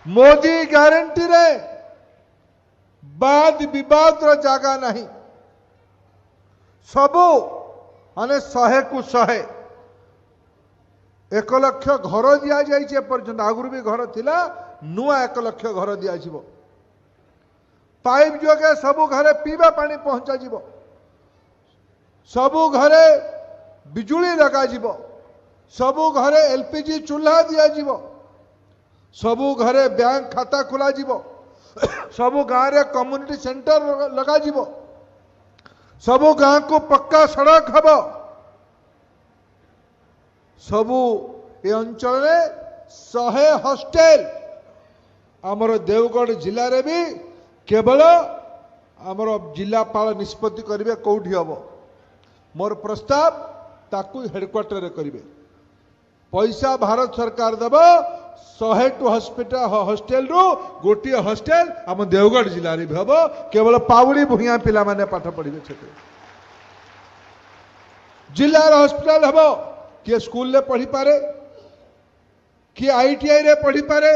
Modi guarantee रे बाद विवाद रो जागा नहीं सबू माने 100 को 100 1 लाख घर दिया जाइए पर्यंत आगुरी भी घर थिला नुआ 1 लाख घर दिया जीवो पाइप जोगे सबू घरे पीवा पानी पहुंचा जीवो सबू घरे बिजुली लगा जीवो सबू घरे एलपीजी चूल्हा दिया जीवो सबू घरे बैंक खाता खोला जीवो सबू गाँव रे कम्युनिटी सेंटर लगा जीवो सबू गाँ को पक्का सड़क हब सबू ए अंचल 100 हॉस्टेल आमर देवगढ़ जिले रे भी केवल आमर जिलापाल निष्पत्ति करेंगे कौटी हम मोर प्रस्ताव ताकू हेडक्वार्टर करेंगे पैसा भारत सरकार देव 100 हॉस्टेल रु गोटे हॉस्टेल आम देवगढ़ जिले में भी हम केवल पाउड़ी भूया पिला माने पाठ पढ़े जिलार हॉस्पिटल हम किए स्कूल रे पढ़ी पारे किए आईटीआई रे पढ़ी पारे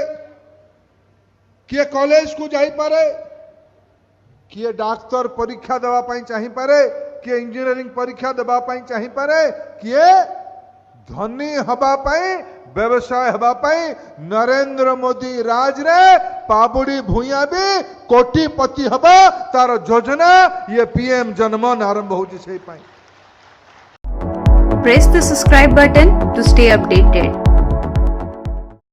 किए कॉलेज को जाई पारे किए डाक्तर परीक्षा देवा पाई चाहि पारे किए इंजीनियरिंग परीक्षा देवा पाई चाहि पारे किए धनी हवा पाई व्यवसाय हवा पाई नरेंद्र मोदी राज रे पाबुड़ी भूया भी कोटिपति हवा तार योजना ये पीएम जनमन आरंभ होची से पाई। Press the subscribe button to stay updated.